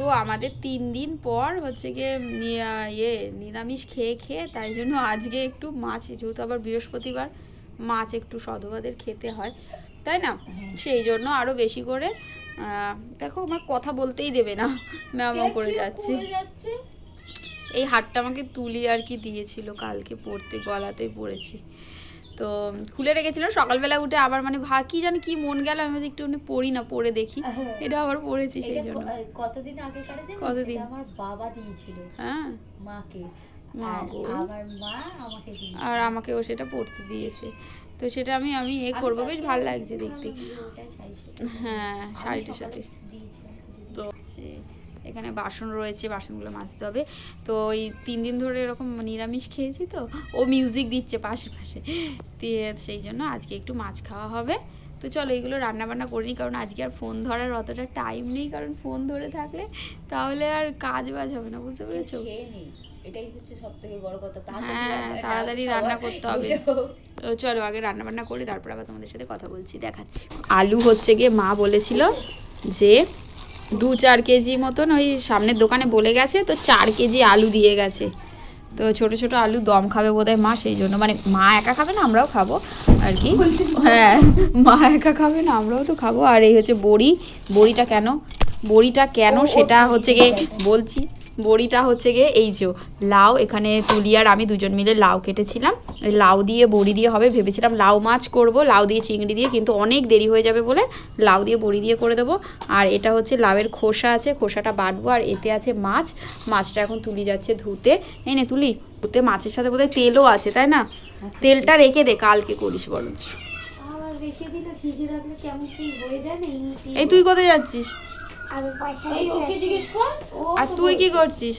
তো আমাদের 3 দিন পর হচ্ছে গিয়ে নিরামিষ খেয়ে খেয়ে, তাই জন্য আজকে একটু মাছ, যেহেতু আবার বৃহস্পতিবার মাছ একটু সধবাদের খেতে হয়, তাই না? সেই জন্য আরও বেশি করে দেখো আমার কথা বলতেই দেবে না, ম্যাও করে যাচ্ছে। এই হাতটা আমাকে তুলি আর কি দিয়েছিল কালকে পড়তে, গলাতেই পড়েছি, তো খুলে রেখেছিলাম। সকালবেলা উঠে আবার মানে কি জানি কি মন গেল, আমি একটু পড়ি না, পড়ে দেখি, এটা আবার পড়েছি। সেই জন্য কতদিন আগে কারে জানেন, কতদিন আমার বাবা দিয়েছিল হ্যাঁ মাকে, মা আমার মা আমাকে দিয়েছে, আর আমাকেও সেটা পড়তে দিয়েছে। তো সেটা আমি করবো, বেশ ভালো লাগছে দেখতে। হ্যাঁ, শাড়িটার সাথে। তো এখানে বাসন রয়েছে, বাসনগুলো মাজতে হবে। তো ওই 3 দিন ধরে এরকম নিরামিষ খেয়েছি, তো ও মিউজিক দিচ্ছে পাশে পাশে, দিয়ে সেই জন্য আজকে একটু মাছ খাওয়া হবে। তো চলো এইগুলো রান্না বান্না করিনি, কারণ আজকে আর ফোন ধরার অতটা টাইম নেই, কারণ ফোন ধরে থাকলে তাহলে আর কাজ বাজ হবে না, বুঝতে পেরেছো? এটাই হচ্ছে সবথেকে বড় কথা, হ্যাঁ, তাড়াতাড়ি রান্না করতে হবে। তো চলো আগে রান্না বান্না করি, তারপর আবার তোমাদের সাথে কথা বলছি, দেখাচ্ছি। আলু হচ্ছে গিয়ে মা বলেছিল যে 2-4 কেজি মতন, ওই সামনের দোকানে বলে গেছে, তো 4 কেজি আলু দিয়ে গেছে। তো ছোট ছোট আলু দম খাবে বোধহয় মা, সেই জন্য, মানে মা একা খাবে না, আমরাও খাবো আর কি। হ্যাঁ, মা একা খাবে না, আমরাও তো খাবো। আর এই হচ্ছে বড়িটা কেন সেটা হচ্ছে গিয়ে বলছি। বড়িটা হচ্ছে গিয়ে এই যে লাউ, এখানে তুলি আর আমি দুজন মিলে লাউ কেটেছিলাম, ওই লাউ দিয়ে বড়ি দিয়ে হবে। ভেবেছিলাম লাউ মাছ করব, লাউ দিয়ে চিংড়ি দিয়ে, কিন্তু অনেক দেরি হয়ে যাবে বলে লাউ দিয়ে বড়ি দিয়ে করে দেবো। আর এটা হচ্ছে লাউয়ের খোসা আছে, খোসাটা বাটবো। আর এতে আছে মাছটা এখন তুলি যাচ্ছে ধুতে। এই নে তুলি, ধুতে। মাছের সাথে বোধহয় তেলও আছে, তাই না? তেলটা রেখে দে, কালকে করিস বরঞ্চ। এই তুই কোথায় যাচ্ছিস? আর তুই কি করছিস?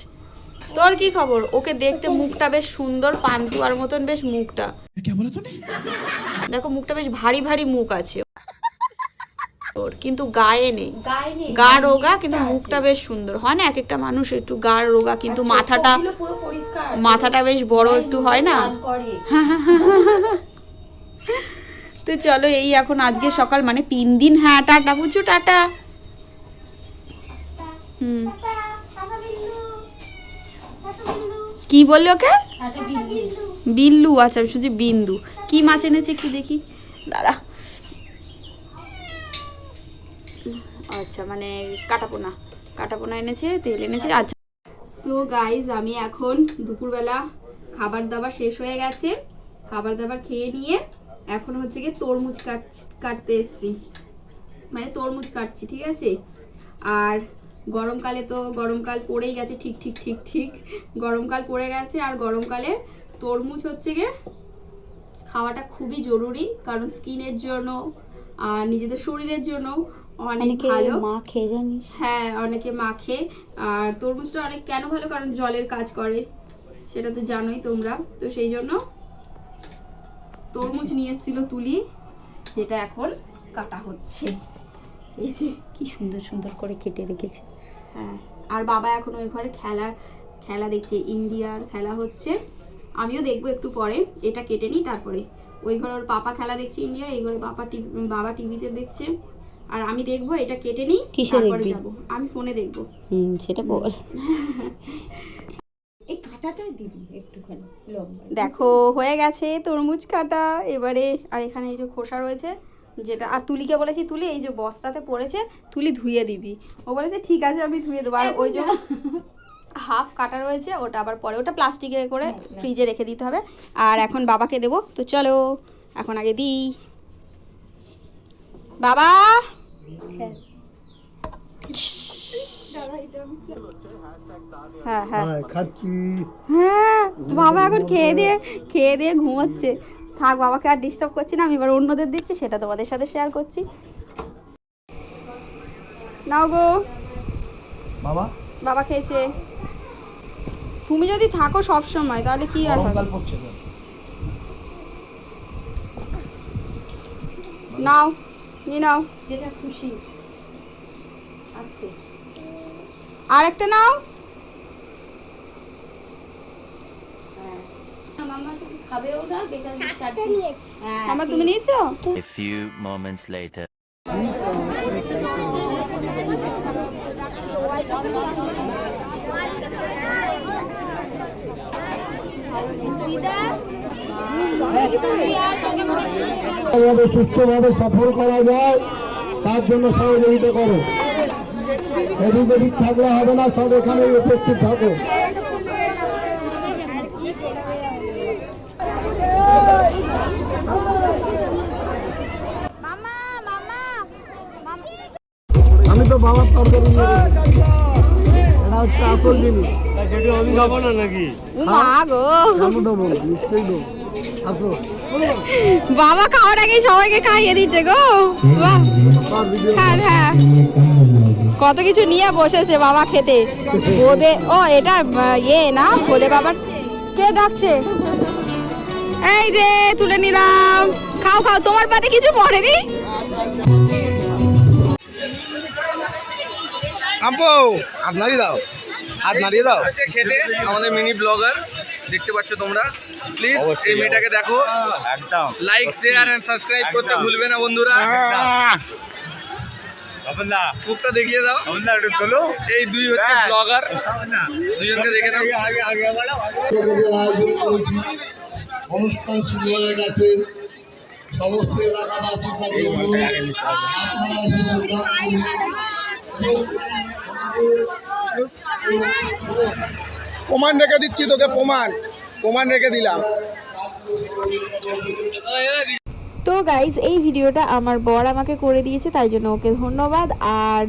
তোর কি খবর? ওকে দেখতে মুখটা বেশ সুন্দর, পান্তুয়ার মতন বেশ মুখটা, দেখো মুখটা বেশ ভারী ভারী মুখ আছে ওর, কিন্তু গায়ে নেই, গা রোগা, কিন্তু মুখটা বেশ সুন্দর হয় না? এক একটা মানুষ একটু গা রোগা, কিন্তু মাথাটা বেশ বড় একটু হয় না? তো চলো, এই এখন আজকে সকাল মানে 3 দিন। হ্যাঁ, টাটা বুঝছো, টাটা। কি বললি ওকে? বিল্লু? আচ্ছা, আমি শুনছি বিন্দু। কি মাছ এনেছে একটু দেখি, দাঁড়া। আচ্ছা, মানে কাটাপোনা এনেছে, তেল এনেছে। আচ্ছা, তো গাইজ আমি এখন দুপুরবেলা খাবার দাবার শেষ হয়ে গেছে, খাবার দাবার খেয়ে নিয়ে এখন হচ্ছে গিয়ে তরমুজ কাটতে এসছি, মানে তরমুজ কাটছি, ঠিক আছে? আর গরমকালে তো গরমকাল পড়েই গেছে, ঠিক গরমকাল পড়ে গেছে। আর গরমকালে তরমুজ হচ্ছে গিয়ে খাওয়াটা খুবই জরুরি, কারণ স্কিনের জন্য আর নিজেদের শরীরের জন্য অনেক ভালো। মাখে জানিস? হ্যাঁ, অনেকে মাখে। আর তরমুজটা অনেক কেন ভালো, কারণ জলের কাজ করে, সেটা তো জানোই তোমরা। তো সেই জন্য তরমুজ নিয়ে এসেছিল তুলি, যেটা এখন কাটা হচ্ছে। এই যে কি সুন্দর সুন্দর করে কেটে রেখেছে। হ্যাঁ, আর বাবা এখন ওই ঘরে খেলা দেখছে, ইন্ডিয়ার খেলা হচ্ছে। আমিও দেখবো একটু পরে, এটা কেটে নিই তারপরে। ওই ঘরে ওর পাপা খেলা দেখছে ইন্ডিয়ার, এই ঘরে বাবা টিভিতে দেখছে, আর আমি দেখবো। এটা কেটে নিই, তারপরে যাবো। আমি ফোনে দেখবো। সেটা বল। এই কাটাটাই দিবি একটুখানি লম্বা। দেখো হয়ে গেছে তরমুজ কাটা এবারে। আর এখানে এই যে খোসা রয়েছে, যেটা আর তুলিকে বলেছি, তুলি এই যে বস্তাতে পড়েছে, তুলি ধুয়ে দিবি। ও বলেছে ঠিক আছে, আমি ধুয়ে দেবো। আর ওই যে হাফ কাটা রয়েছে, ওটা আবার পরে, ওটা প্লাস্টিকে করে ফ্রিজে রেখে দিতে হবে। আর এখন বাবাকে দেবো, তো চলো এখন আগে দিই। বাবা, হ্যাঁ হ্যাঁ হ্যাঁ, বাবা এখন খেয়ে দিয়ে ঘুমোচ্ছে। থাক, বাবাকে আর ডিস্টার্ব করছি না, আমি এবার অন্যদের দিচ্ছি, সেটা তোমাদের সাথে শেয়ার করছি। নাও গো, বাবা খেয়েছে। তুমি যদি থাকো সব সময় তাহলে কি আর হবে। নাও, নিয়ে নাও, যেটা খুশি। আস্তে আর একটা নাও। মামা তুমি খাবেও না, বেকার চারটে নিয়েছি। মামা তুমি নিয়েছো? A few moments later. যাতে সুস্থভাবে সফল করা যায় তার জন্য সহযোগিতা করো। এদিক ওদিক থাকলে হবে না, সব এখানে উপস্থিত থাকো। আমি তো বাবার তরকারি নিয়ে রেখেছি। এটা হচ্ছে আসল জিনিস। আমি খাবো না নাকি? মা গো, দেবো নিশ্চয়ই দেবো। আসো বাবা খাওয়ার আগে সবাইকে খাইয়ে দিচ্ছে গো। বাহ, হ্যাঁ হ্যাঁ, কত কিছু নিয়ে বসেছে বাবা খেতে। বোদে ও এটা ইয়ে না, ভোলে বাবার। কে ডাকছে? এই যে তুলে নিলাম, খাও খাও, তোমার পাতে কিছু পড়েনি। আপু হাত নাড়িয়ে দাও, হাত নাড়িয়ে দাও। খেতে আমাদের মিনি ব্লগার দেখতে পাচ্ছ তোমরা, প্লিজ এই মেয়েটাকে দেখো, একদম লাইক শেয়ার এন্ড সাবস্ক্রাইব করতে ভুলবে না বন্ধুরা। মুখটা দেখিয়ে দাও, এই দুই হচ্ছে ব্লগার, দুজনকে দেখে নাও। অনুষ্ঠান শুরু হয়ে গেছে, সমস্ত এলাকাবাসীর কাছে অনুরোধ, প্রমাণ রেখে দিচ্ছি তোকে, প্রমাণ রেখে দিলাম। তো গাইজ এই ভিডিওটা আমার বর আমাকে করে দিয়েছে, তাই জন্য ওকে ধন্যবাদ। আর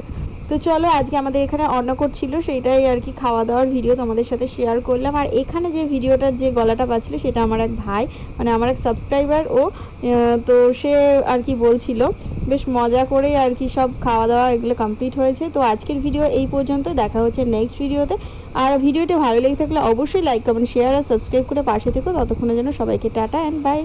তো চলো, আজকে আমাদের এখানে অন্নকূট ছিল, সেইটাই আর কি খাওয়া দাওয়ার ভিডিও তোমাদের সাথে শেয়ার করলাম। আর এখানে যে ভিডিওটার যে গলাটা পাচ্ছিল সেটা আমার এক ভাই, মানে আমার এক সাবস্ক্রাইবার, ও তো সে আর কি বলছিল, বেশ মজা করে আর কি সব খাওয়া দাওয়া এগুলো কমপ্লিট হয়েছে। তো আজকের ভিডিও এই পর্যন্ত, দেখা হচ্ছে নেক্সট ভিডিওতে। আর ভিডিওটি ভালো লেগে থাকলে অবশ্যই লাইক কমেন্ট শেয়ার আর সাবস্ক্রাইব করে পাশে থেকো। ততক্ষণের জন্য সবাইকে টাটা অ্যান্ড বাই।